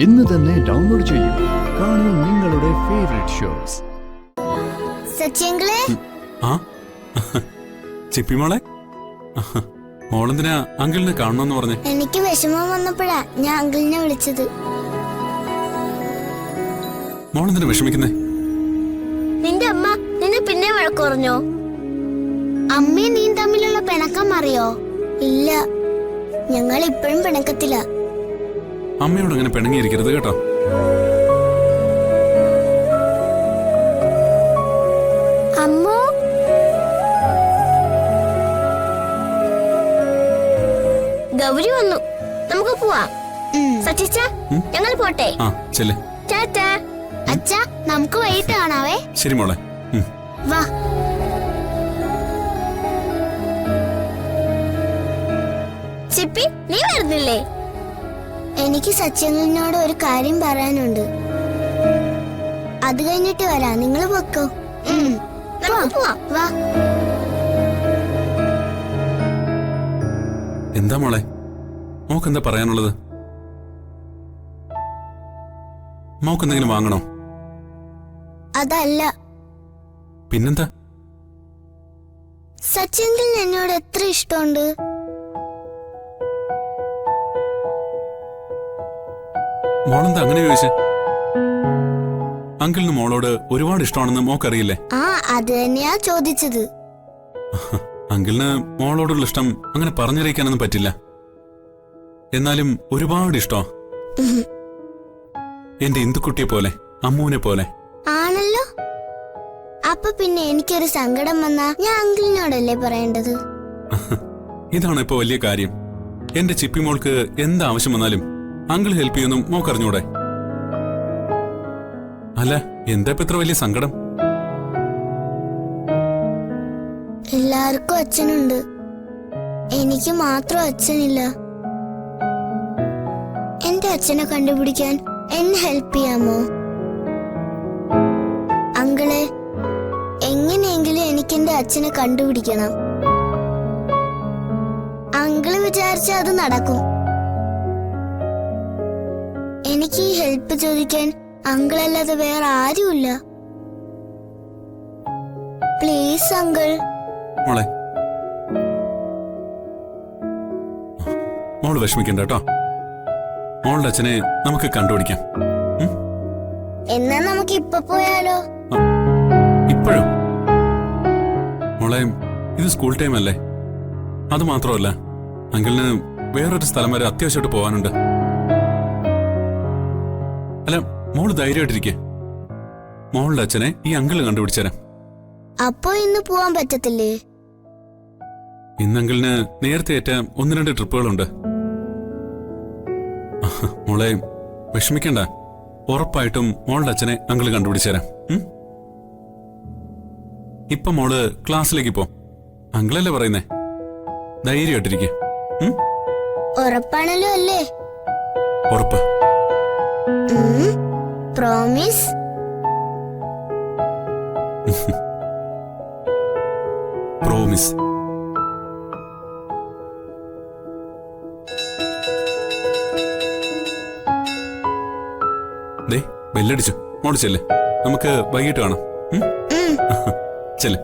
ഇന്ന് തന്നെ ഡൗൺലോഡ് ചെയ്യൂ. കാണൂ നിങ്ങളുടെ ഫേവറേറ്റ് ഷോസ്. സച്ചിയങ്കിളെ ചിപ്പിമോളെ, മോളെന്തിനാ അങ്കിളിനെ കാണണമെന്ന് പറഞ്ഞേ? എനിക്ക് വിഷമം വന്നപ്പോഴാ ഞാൻ അങ്കിളിനെ വിളിച്ചത്. മോളെന്തിനാ വിഷമിക്കുന്നേ? നിന്റെ അമ്മ നിന്നെ പിന്നെ വഴക്ക് പറഞ്ഞോ? അമ്മയും നീ തമ്മിലുള്ള പിണക്കം അറിയോ? ഇല്ല, ഞങ്ങൾ ഇപ്പോഴും പിണക്കത്തില്ല. അമ്മയോട് അങ്ങനെ പിണങ്ങിയിരിക്കരുത് കേട്ടോ. അമ്മോ, ഗൗരി വന്നു, നമുക്ക് പോവാം. സച്ചിച്ച, ഞങ്ങൾ പോട്ടെ. ടാറ്റാ. അച്ഛാ, നമുക്ക് വൈകിട്ട് കാണാവേ. ശരി മോളെ, വാ. ചിപ്പി, നീ വരുന്നില്ലേ? എനിക്ക് സച്ചിയങ്ങളിനോട് ഒരു കാര്യം പറയാനുണ്ട്. അത് കഴിഞ്ഞിട്ട് വരാം, നിങ്ങൾ പൊക്കോ. വാ. എന്താ മോളെ, മോക്കെന്താ പറയാനുള്ളത്? മോക്കെന്തെങ്കിലും വാങ്ങണോ? അതല്ല. പിന്നെന്താ? സച്ചിയങ്കിളിന് എന്നോട് എത്ര ഇഷ്ടമുണ്ട്. മോളെന്താ അങ്ങനെ ചോദിച്ചേ? അങ്കിളിന് മോളോട് ഒരുപാട് ഇഷ്ടമാണെന്ന് മോക്കറിയില്ലേ? അത് തന്നെയാ ചോദിച്ചത്. അങ്കിളിന് മോളോടുള്ള ഇഷ്ടം അങ്ങനെ പറഞ്ഞറിയിക്കാനൊന്നും പറ്റില്ല. എന്നാലും ഒരുപാട് ഇഷ്ടമാ. എന്റെ ഇന്ദുക്കുട്ടിയെ പോലെ, അമ്മൂനെ പോലെ. ആണല്ലോ. അപ്പൊ പിന്നെ എനിക്കൊരു സങ്കടം വന്നാ ഞാൻ അങ്കിളിനോടല്ലേ പറയേണ്ടത്? ഇതാണ് ഇപ്പൊ വലിയ കാര്യം. എന്റെ ചിപ്പി മോൾക്ക് എന്താവശ്യം വന്നാലും അങ്കിൾ ഹെൽപ്പ് ചെയ്യുന്നു മോക്കറിഞ്ഞൂടെ? അല്ല, എന്താ ഇപ്പൊ ഇത്ര വലിയ സങ്കടം? എല്ലാവർക്കും അച്ഛനുണ്ട്, എനിക്ക് മാത്രം അച്ഛനില്ല. എന്റെ അച്ഛനെ കണ്ടുപിടിക്കാൻ എന്നെ ഹെൽപ്പ് ചെയ്യാമോ? അങ്കിളെ, എങ്ങനെയെങ്കിലും എനിക്ക് എന്റെ അച്ഛനെ കണ്ടുപിടിക്കണം. അങ്കിള് വിചാരിച്ച അത് നടക്കും. എനിക്ക് ഈ ഹെൽപ്പ് ചോദിക്കാൻ അങ്കിളല്ലാതെ വേറെ ആരുമില്ല. Please uncle. മോളെ, മോള് വിഷമിക്കണ്ട കേട്ടോ. മോളുടെ അച്ഛനെ നമുക്ക് കണ്ടുപിടിക്കാം. എന്നാ നമുക്ക് ഇപ്പൊ പോയാലോ? ഇപ്പോഴും? മോളെ, ഇത് സ്കൂൾ ടൈം അല്ലേ. അത് മാത്രമല്ല, അങ്കിളിന് വേറൊരു സ്ഥലം വരെ അത്യാവശ്യമായിട്ട് പോവാനുണ്ട്. അല്ല, മോള് ധൈര്യമായിട്ടിരിക്കെ. മോളുടെ അച്ഛനെ ഈ അങ്കിള് കണ്ടുപിടിച്ചേരാം. അപ്പോ ഇന്ന് പോവാൻ പറ്റത്തില്ലേ? ഇന്ന് അങ്കിളിന് നേരത്തെ ഏറ്റ 1-2 ട്രിപ്പുകളുണ്ട്. മോളെ, വിഷമിക്കണ്ട. ഉറപ്പായിട്ടും മോളുടെ അച്ഛനെ അങ്കിള് കണ്ടുപിടിച്ചേരാം. ഇപ്പൊ മോള് ക്ലാസ്സിലേക്ക് പോ. അങ്കിളല്ലേ പറയുന്നേ. ധൈര്യമായിട്ടിരിക്കെ. ഉറപ്പാണല്ലോ അല്ലേ? ഉറപ്പ്. പ്രോമിസ്. പ്രോമിസ്. ദേ, ബെല്ലടിച്ചു. മോള് ചെല്ല്, നമുക്ക് വൈകിട്ട് കാണാം. ചെല്ല്.